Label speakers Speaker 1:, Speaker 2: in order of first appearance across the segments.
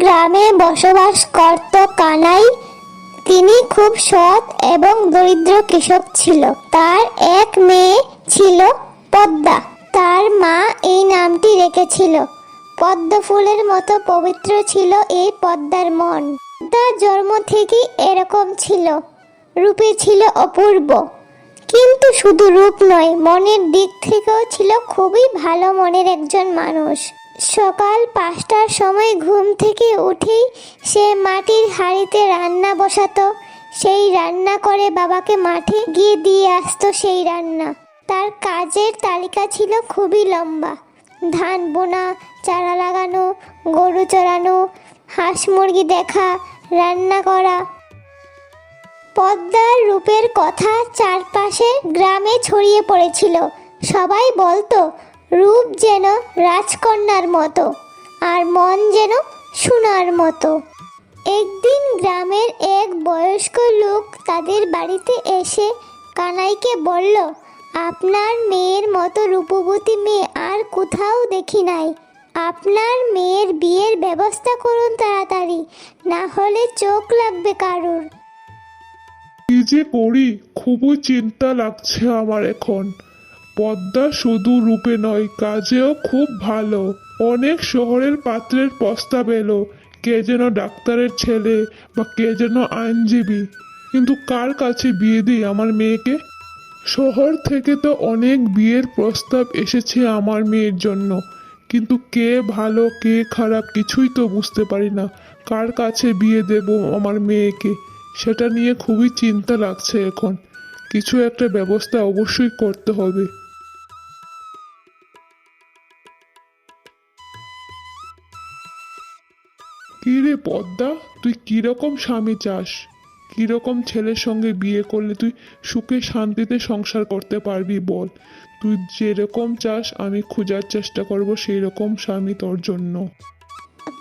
Speaker 1: গ্রামে বসবাস করত কানাই। তিনি খুব সৎ এবং দরিদ্র কৃষক ছিল। তার এক মেয়ে ছিল পদ্মা। তার মা এই নামটি রেখেছিল। পদ্ম ফুলের মতো পবিত্র ছিল এই পদ্মার মন। পদ্মার জন্ম থেকেই এরকম ছিল। রূপে ছিল অপূর্ব, কিন্তু শুধু রূপ নয়, মনের দিক থেকেও ছিল খুবই ভালো মনের একজন মানুষ। সকাল 5টার সময় ঘুম থেকে উঠেই সে মাটির হাঁড়িতে রান্না বসাতো। সেই রান্না করে বাবাকে মাঠে গিয়ে দিয়ে আসতো সেই রান্না। তার কাজের তালিকা ছিল খুবই লম্বা। ধান বোনা, চারা লাগানো, গরু চড়ানো, হাঁস মুরগি দেখা, রান্না করা। পদ্মার রূপের কথা চারপাশে গ্রামে ছড়িয়ে পড়েছিল। সবাই বলতো রূপ যেন রাজকন্যার মতো, আর মন যেন সোনার মতো। একদিন গ্রামের এক বয়স্ক লোক তাদের বাড়িতে এসে কানাইকে বলল, আপনার মেয়ের মতো রূপবতী মেয়ে আর কোথাও দেখি নাই। আপনার মেয়ের বিয়ের ব্যবস্থা করুন তাড়াতাড়ি, না হলে চোখ লাগবে কারুর।
Speaker 2: কি যে করি, খুবই চিন্তা লাগছে আমার এখন। পদ্মা শুধু রূপে নয়, কাজেও খুব ভালো। অনেক শহরের পাত্রের প্রস্তাব এলো, কে যেন ডাক্তারের ছেলে বা কে যেন আইনজীবী। কিন্তু কার কাছে বিয়ে দিই আমার মেয়েকে? শহর থেকে তো অনেক বিয়ের প্রস্তাব এসেছে আমার মেয়ের জন্য, কিন্তু কে ভালো কে খারাপ কিছুই তো বুঝতে পারি না। কার কাছে বিয়ে দেব আমার মেয়েকে, সেটা নিয়ে খুবই চিন্তা লাগছে এখন। কিছু একটা ব্যবস্থা অবশ্যই করতে হবে। কি রে পদ্মা, তুই কিরকম স্বামী চাস? কিরকম ছেলের সঙ্গে বিয়ে করলে তুই সুখে শান্তিতে সংসার করতে পারবি বল? তুই যেরকম চাস আমি খোঁজার চেষ্টা করব সেই রকম স্বামী তোর জন্য।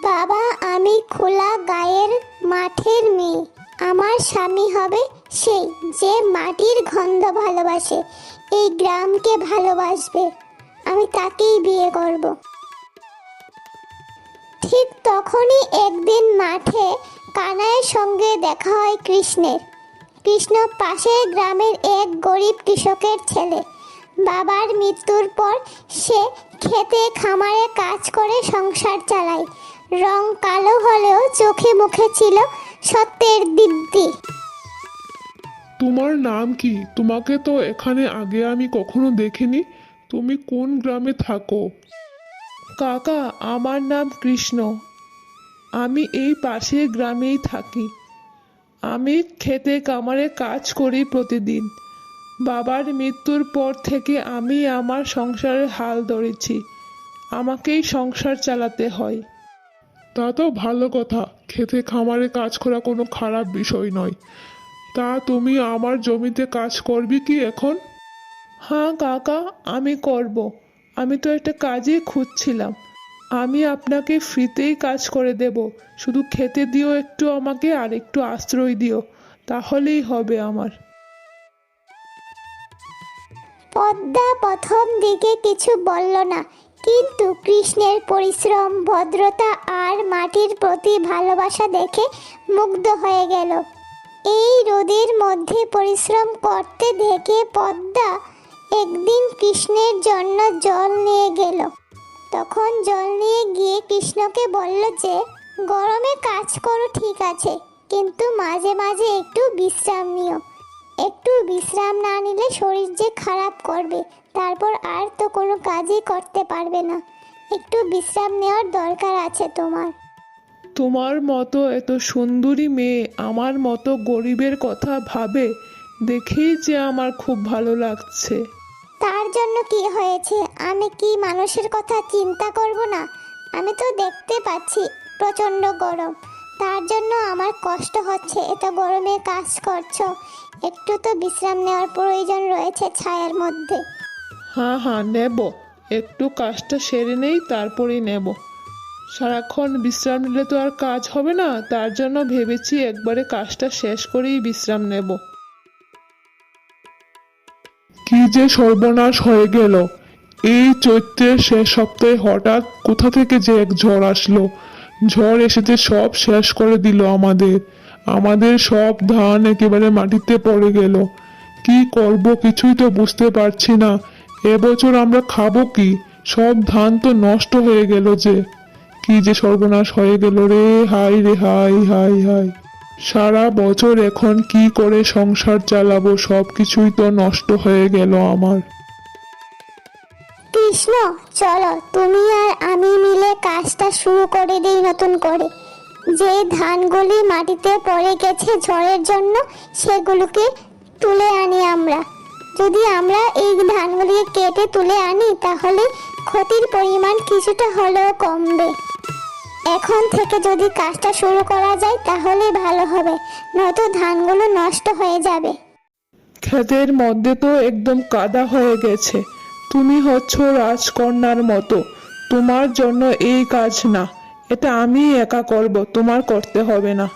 Speaker 1: বাবা, আমি খোলা গায়ের মাঠের মেয়ে। আমার স্বামী হবে সেই যে মাটির গন্ধ ভালোবাসে, এই গ্রামকে ভালোবাসবে। আমি তাকেই বিয়ে করব। ঠিক তখনই একদিন মাঠে কানাইয়ের সঙ্গে দেখা হয় কৃষ্ণের। কৃষ্ণ পাশের গ্রামের এক গরিব কৃষকের ছেলে। বাবার মৃত্যুর পর সে খেতে খামারে কাজ করে সংসার চালায়। রং কালো হলেও চোখে মুখে ছিল সত্যের দীপ্তি।
Speaker 2: তোমার নাম কি? তোমাকে তো এখানে আগে আমি কখনো দেখিনি। তুমি কোন গ্রামে থাকো?
Speaker 3: কাকা, আমার নাম কৃষ্ণ। আমি এই পাশের গ্রামেই থাকি। আমি খেতে কামারে কাজ করি প্রতিদিন। বাবার মৃত্যুর পর থেকে আমি আমার সংসারের হাল ধরেছি। আমাকেই সংসার চালাতে হয়।
Speaker 2: তা তো ভালো কথা, খেতে খামারে কাজ করা কোনো খারাপ বিষয় নয়। তা তুমি আমার জমিতে কাজ করবি কি এখন?
Speaker 3: হ্যাঁ কাকা, আমি করব। আমি তো একটা কাজই খুঁজছিলাম। আমি আপনাকে ফ্রিতেই কাজ করে দেব। শুধু খেতে দিও একটু আমাকে, আর একটু আশ্রয় দিও, তাহলেই হবে আমার।
Speaker 1: পদ্মা প্রথম দিকে কিছু বলল না, কিন্তু কৃষ্ণের পরিশ্রম, ভদ্রতা আর মাটির প্রতি ভালোবাসা দেখে মুগ্ধ হয়ে গেল। এই রোদের মধ্যে পরিশ্রম করতে দেখে পদ্মা একদিন কৃষ্ণের জন্য জল নিয়ে গেল। তখন জল নিয়ে গিয়ে কৃষ্ণকে বলল যে, গরমে কাজ করো ঠিক আছে, কিন্তু মাঝে মাঝে একটু বিশ্রাম নিও। একটু বিশ্রাম না নিলে শরীর যে খারাপ করবে, তারপর আর তো কোনো কাজই করতে পারবে না। একটু বিশ্রাম নেওয়ার দরকার আছে তোমার।
Speaker 3: তোমার মতো এত সুন্দরী মেয়ে আমার মতো গরিবের কথা ভাবে, দেখেই যে আমার খুব ভালো লাগছে।
Speaker 1: তার জন্য কি হয়েছে? আমি কি মানুষের কথা চিন্তা করব না? আমি তো দেখতে পাচ্ছি প্রচণ্ড গরম, তার জন্য আমার কষ্ট হচ্ছে। এত গরমে কাজ করছো, একটু তো বিশ্রাম নেওয়ার প্রয়োজন রয়েছে ছায়ার মধ্যে।
Speaker 3: হ্যাঁ হ্যাঁ, নেব। একটু কাজটা সেরে নেই, তারপরেই নেব। সারাক্ষণ বিশ্রাম নিলে তো আর কাজ হবে না, তার জন্য ভেবেছি একবারে কাজটা শেষ করেই বিশ্রাম নেব।
Speaker 2: কি যে সর্বনাশ হয়ে গেল! এই চৈত্রের শেষ সপ্তাহে হঠাৎ কোথা থেকে যে এক ঝড় আসলো! ঝড় এসেছে, সব শেষ করে দিল আমাদের। আমাদের সব ধান একেবারে মাটিতে পড়ে গেল। কি করব কিছুই তো বুঝতে পারছি না। এবছর আমরা খাবো কি? সব ধান তো নষ্ট হয়ে গেল যে। কি যে সর্বনাশ হয়ে গেল রে, হাই রে হাই হাই হাই। সারা বছর এখন কি করে সংসার চালাবো, সব কিছুই তো নষ্ট হয়ে গেল আমার।
Speaker 1: কৃষ্ণ, চলো তুমি আর আমি মিলে কাজটা শুরু করে দিই নতুন করে। যে ধানগুলি মাটিতে পড়ে গেছে ঝড়ের জন্য, সেগুলোকে তুলে আনি আমরা। যদি আমরা এই ধানগুলিকে কেটে তুলে আনি, তাহলে ক্ষতির পরিমাণ কিছুটা হলেও কমবে। এখন থেকে যদি কাজটা শুরু করা যায় তাহলে ভালো হবে, নয়তো ধানগুলো নষ্ট হয়ে যাবে।
Speaker 3: ক্ষেতের মধ্যে তো একদম কাদা হয়ে গেছে। তুমি হচ্ছ রাজকন্যার মতো, তোমার জন্য এই কাজ না, এটা আমি একা করব, তোমার করতে হবে না।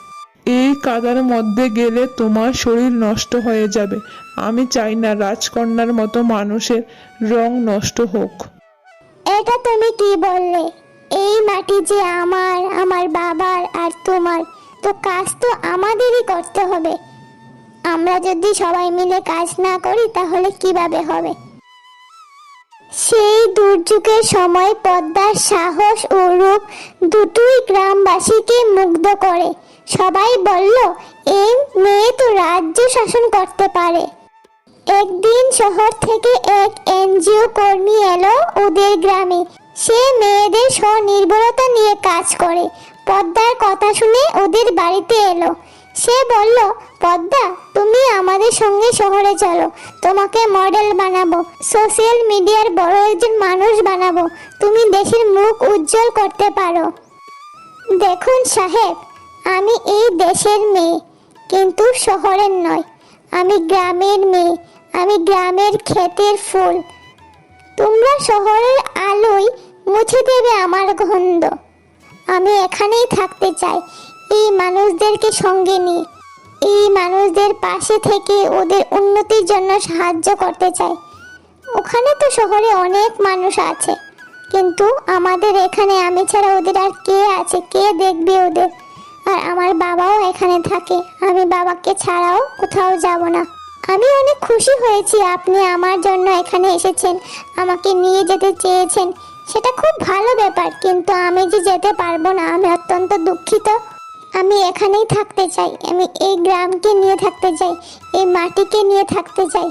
Speaker 3: এই কাদার মধ্যে গেলে তোমার শরীর নষ্ট হয়ে যাবে। আমি চাই না রাজকন্যার মতো মানুষের রং নষ্ট হোক।
Speaker 1: এটা তুমি কি বললে? এই মাটি যে আমার, আমার বাবার আর তোমার, তো কাজ তো আমাদেরই করতে হবে। আমরা যদি সবাই মিলে কাজ না করি তাহলে কিভাবে হবে? সেই দুর্যোগের সময় পদ্মার সাহস ও রূপ দুটোই গ্রামবাসীকে মুগ্ধ করে। সবাই বলল, এই মেয়ে তো রাজ্য শাসন করতে পারে। একদিন শহর থেকে এক এনজিও কর্মী এলো ওদের গ্রামে। সে মেয়েদের স্বনির্ভরতা নিয়ে কাজ করে। পদ্মার কথা শুনে ওদের বাড়িতে এলো। সে বলল, পদ্মা, তুমি আমাদের সঙ্গে শহরে চলো, তোমাকে মডেল বানাবো, সোশ্যাল মিডিয়ার বড় একজন মানুষ বানাবো, তুমি দেশের মুখ উজ্জ্বল করতে পারো। দেখুন সাহেব, আমি এই দেশের মেয়ে, কিন্তু শহরের নয়। আমি গ্রামের মেয়ে, আমি গ্রামের ক্ষেতের ফুল। তোমরা শহরের আলোয় মুছে দেবে আমার গন্ধ। আমি এখানেই থাকতে চাই, এই মানুষদেরকে সঙ্গে নিয়ে, এই মানুষদের পাশে থেকে ওদের উন্নতির জন্য সাহায্য করতে চাই। ওখানে তো শহরে অনেক মানুষ আছে, কিন্তু আমাদের এখানে আমি ছাড়া ওদের আর কে আছে? কে দেখবে ওদের? আর আমার বাবাও এখানে থাকে, আমি বাবাকে ছাড়াও কোথাও যাব না। আমি অনেক খুশি হয়েছি আপনি আমার জন্য এখানে এসেছেন, আমাকে নিয়ে যেতে চেয়েছেন, সেটা খুব ভালো ব্যাপার। কিন্তু আমি যে যেতে পারবো না, আমি অত্যন্ত দুঃখিত। আমি এখানেই থাকতে চাই, আমি এই গ্রামকে নিয়ে থাকতে চাই, এই মাটিকে নিয়ে থাকতে চাই।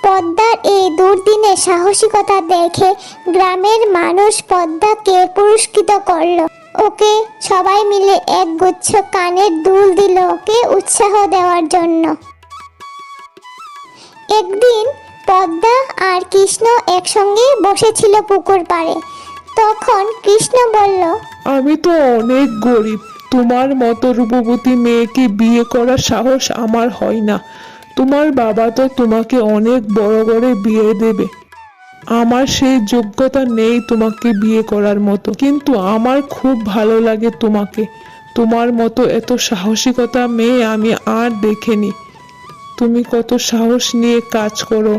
Speaker 1: পদ্মার এই দুর্দিনে সাহসিকতা দেখে গ্রামের মানুষ পদ্মাকে পুরস্কৃত করলো। ওকে সবাই মিলে এক গুচ্ছ কানের দুল দিল ওকে উৎসাহ দেওয়ার জন্য। একদিন পদ্মা আর কৃষ্ণ একসঙ্গে বসেছিল পুকুর পাড়ে। তখন কৃষ্ণ বলল,
Speaker 3: আমি তো অনেক গরিব, তোমার মতো রূপবতী মেয়েকে বিয়ে করার সাহস আমার হয় না। তোমার বাবা তো তোমাকে অনেক বড় করে বিয়ে দেবে, আমার সেই যোগ্যতা নেই তোমাকে বিয়ে করার মতো। কিন্তু আমার খুব ভালো লাগে তোমাকে, তোমার মতো এত সাহসিকতা মেয়ে আমি আর দেখিনি। তুমি কত সাহস নিয়ে কাজ করো,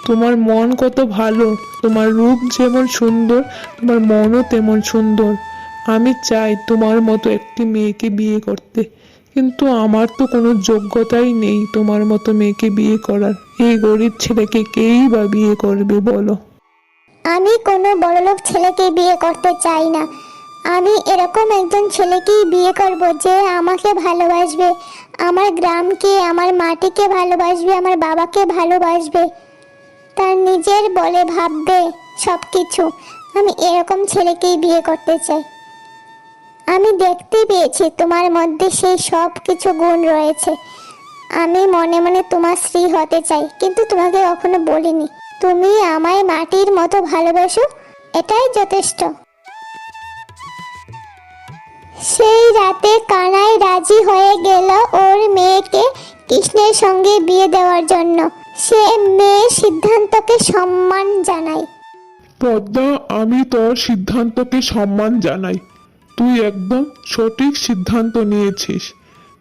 Speaker 3: তোমার মন কত ভালো, তোমার রূপ যেমন সুন্দর তোমার মনও তেমন সুন্দর। আমি চাই তোমার মতো একটি মেয়েকে বিয়ে করতে, কিন্তু আমার তো কোনো যোগ্যতাই নেই তোমার মতো মেয়েকে বিয়ে করার। এই গরিব ছেলেকে কেই বা বিয়ে করবে বলো?
Speaker 1: আমি কোনো বড়লোক ছেলেকে বিয়ে করতে চাই না। আমি এরকম একজন ছেলেকেই বিয়ে করব যে আমাকে ভালোবাসবে, আমার গ্রামকে, আমার মাটিকে ভালোবাসবে, আমার বাবাকে ভালোবাসবে, তার নিজের বলে ভাববে সব কিছু। আমি এরকম ছেলেকেই বিয়ে করতে চাই। আমি দেখতে পেয়েছি তোমার মধ্যে সেই সব কিছু গুণ রয়েছে। আমি মনে মনে তোমার স্ত্রী হতে চাই, কিন্তু তোমাকে কখনো বলিনি। তুমি আমায় মাটির মতো ভালোবাসো, এটাই যথেষ্ট। সেই রাতে কানাই রাজি হয়ে গেল ওর মেয়েকে কৃষ্ণের সঙ্গে বিয়ে দেওয়ার জন্য। সে মেয়ের সিদ্ধান্তকে সম্মান জানায়।
Speaker 2: পদ্মা, আমি তোর সিদ্ধান্তকে সম্মান জানাই। তুই একদম সঠিক সিদ্ধান্ত নিয়েছিস।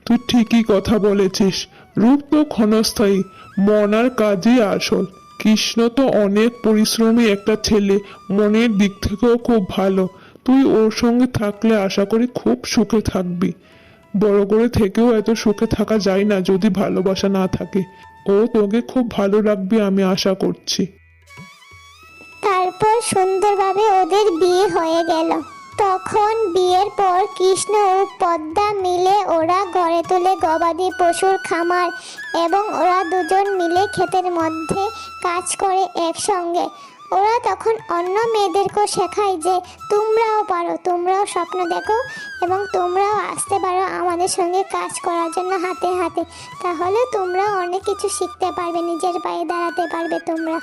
Speaker 2: তুই ঠিকই কথা বলেছিস। রূপ তো ক্ষণস্থায়ী, মন আর কাজই আসল। কৃষ্ণ তো অনেক পরিশ্রমী একটা ছেলে, মনের দিক থেকেও খুব ভালো। তুই ওর সঙ্গে থাকলে আশা করি খুব সুখে থাকবি। বড় করে থেকেও এত সুখে থাকা যায় না যদি ভালোবাসা না থাকে। ও তোকে খুব ভালো রাখবে আমি আশা করছি।
Speaker 1: তারপর সুন্দরভাবে ওদের বিয়ে হয়ে গেল। তখন বিয়ের পর কৃষ্ণ ও পদ্মা মিলে ওরা গড়ে তোলে গবাদি পশুর খামার এবং ওরা দুজন মিলে ক্ষেতের মধ্যে কাজ করে একসঙ্গে। ওরা তখন অন্য মেয়েদেরকেও শেখায় যে তোমরাও পারো, তোমরাও স্বপ্ন দেখো এবং তোমরাও আসতে পারো আমাদের সঙ্গে কাজ করার জন্য হাতে হাতে। তাহলে তোমরা অনেক কিছু শিখতে পারবে, নিজের পায়ে দাঁড়াতে পারবে তোমরা।